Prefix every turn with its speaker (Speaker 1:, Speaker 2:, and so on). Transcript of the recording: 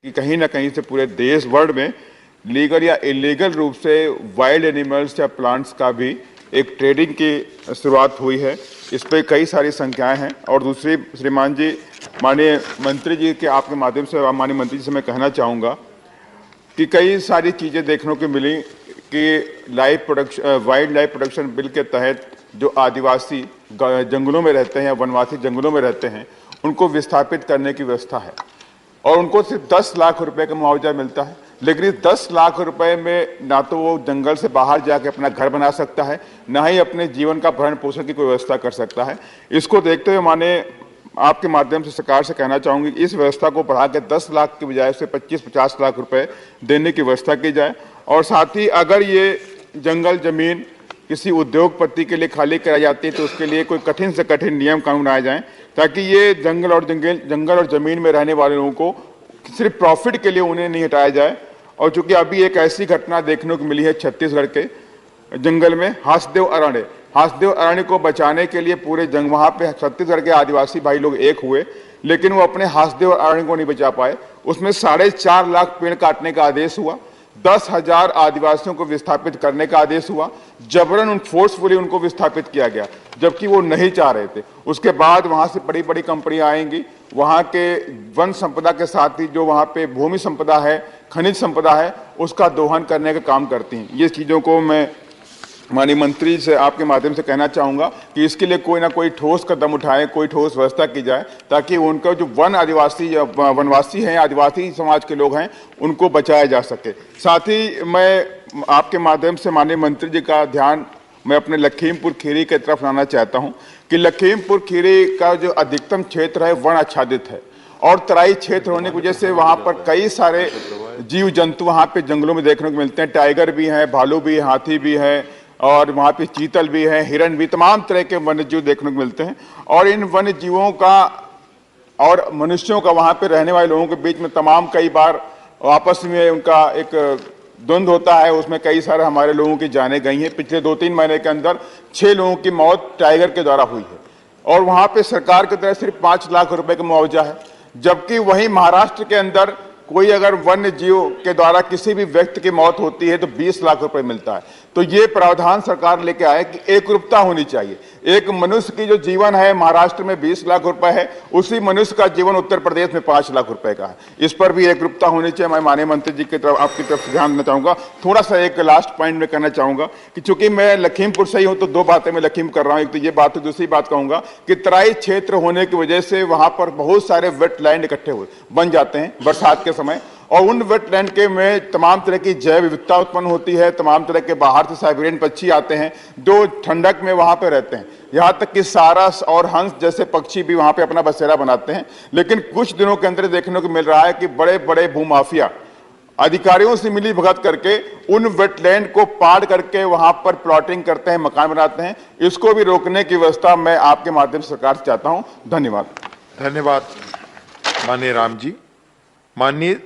Speaker 1: कि कहीं ना कहीं से पूरे देश भर में लीगल या इलीगल रूप से वाइल्ड एनिमल्स या प्लांट्स का भी एक ट्रेडिंग की शुरुआत हुई है। इस पे कई सारी संख्याएं हैं। और दूसरी, श्रीमान जी, माननीय मंत्री जी के आपके माध्यम से माननीय मंत्री जी से मैं कहना चाहूँगा कि कई सारी चीज़ें देखने को मिली कि वाइल्ड लाइफ प्रोटेक्शन बिल के तहत जो आदिवासी जंगलों में रहते हैं या वनवासी जंगलों में रहते हैं उनको विस्थापित करने की व्यवस्था है और उनको सिर्फ 10 लाख रुपए का मुआवजा मिलता है। लेकिन इस 10 लाख रुपए में ना तो वो जंगल से बाहर जाके अपना घर बना सकता है, ना ही अपने जीवन का भरण पोषण की कोई व्यवस्था कर सकता है। इसको देखते हुए माने आपके माध्यम से सरकार से कहना चाहूँगी इस व्यवस्था को बढ़ा के 10 लाख की बजाय से 25-50 लाख रुपए देने की व्यवस्था की जाए। और साथ ही अगर ये जंगल जमीन किसी उद्योगपति के लिए खाली कराई जाती है तो उसके लिए कोई कठिन से कठिन नियम कानून बनाए जाएं ताकि ये जंगल और जमीन में रहने वाले लोगों को सिर्फ प्रॉफिट के लिए उन्हें नहीं हटाया जाए। और चूंकि अभी एक ऐसी घटना देखने को मिली है छत्तीसगढ़ के जंगल में हासदेव अरण्य को बचाने के लिए पूरे वहां पे छत्तीसगढ़ के आदिवासी भाई लोग एक हुए, लेकिन वो अपने हासदेव अरण्य को नहीं बचा पाए। उसमें 4.5 लाख पेड़ काटने का आदेश हुआ, 10,000 आदिवासियों को विस्थापित करने का आदेश हुआ, जबरन फोर्सफुली उनको विस्थापित किया गया जबकि वो नहीं चाह रहे थे। उसके बाद वहां से बड़ी बड़ी कंपनियां आएंगी, वहां के वन संपदा के साथ ही जो वहां पे भूमि संपदा है, खनिज संपदा है, उसका दोहन करने का काम करती हैं। ये चीजों को मैं माननीय मंत्री से आपके माध्यम से कहना चाहूँगा कि इसके लिए कोई ना कोई ठोस कदम उठाएं, कोई ठोस व्यवस्था की जाए ताकि उनका जो वनवासी हैं, आदिवासी समाज के लोग हैं, उनको बचाया जा सके। साथ ही मैं आपके माध्यम से माननीय मंत्री जी का ध्यान मैं अपने लखीमपुर खीरी की तरफ लाना चाहता हूँ कि लखीमपुर खीरी का जो अधिकतम क्षेत्र है वन आच्छादित है और तराई क्षेत्र होने की वजह से वहाँ पर कई सारे जीव जंतु वहाँ पे जंगलों में देखने को मिलते हैं। टाइगर भी हैं, भालू भी, हाथी भी है और वहाँ पे चीतल भी है, हिरण भी, तमाम तरह के वन्य जीव देखने को मिलते हैं। और इन वन्य जीवों का और मनुष्यों का वहाँ पे रहने वाले लोगों के बीच में तमाम कई बार आपस में उनका एक द्वंद्व होता है। उसमें कई सारे हमारे लोगों की जानें गई हैं। पिछले 2-3 महीने के अंदर 6 लोगों की मौत टाइगर के द्वारा हुई है और वहाँ पे सरकार की तरफ सिर्फ 5 लाख रुपए का मुआवजा है, जबकि वहीं महाराष्ट्र के अंदर कोई अगर वन्य जीव के द्वारा किसी भी व्यक्ति की मौत होती है तो 20 लाख रुपए मिलता है। तो ये प्रावधान सरकार लेके आए कि एकरूपता होनी चाहिए। एक मनुष्य की जो जीवन है महाराष्ट्र में 20 लाख रुपए है, उसी मनुष्य का जीवन उत्तर प्रदेश में 5 लाख रुपए का है। इस पर भी एकरूपता होनी चाहिए। मैं माननीय मंत्री जी की तरफ आपकी तरफ ध्यान देना चाहूंगा। थोड़ा सा एक लास्ट पॉइंट में कहना चाहूंगा कि चूंकि मैं लखीमपुर से ही हूँ तो 2 बातें मैं लखीमपुर कर रहा हूँ। एक तो ये बात, दूसरी बात कहूंगा कि तराई क्षेत्र होने की वजह से वहां पर बहुत सारे वेटलैंड इकट्ठे बन जाते हैं बरसात के समय और उन वेटलैंड के में तमाम तरह की जैव विविधता उत्पन्न होती है। तमाम तरह के बाहर से साइबेरियन पक्षी आते हैं जो ठंडक में वहां पे रहते हैं, यहाँ तक कि सारस और हंस जैसे पक्षी भी वहां पे अपना बसेरा बनाते हैं। लेकिन कुछ दिनों के अंदर देखने को मिल रहा है कि बड़े बड़े भूमाफिया अधिकारियों से मिली भगत करके उन वेटलैंड को पार करके वहां पर प्लॉटिंग करते हैं, मकान बनाते हैं। इसको भी रोकने की व्यवस्था मैं आपके माध्यम से सरकार से चाहता हूँ। धन्यवाद।
Speaker 2: धन्यवाद माननीय राम जी। माननीय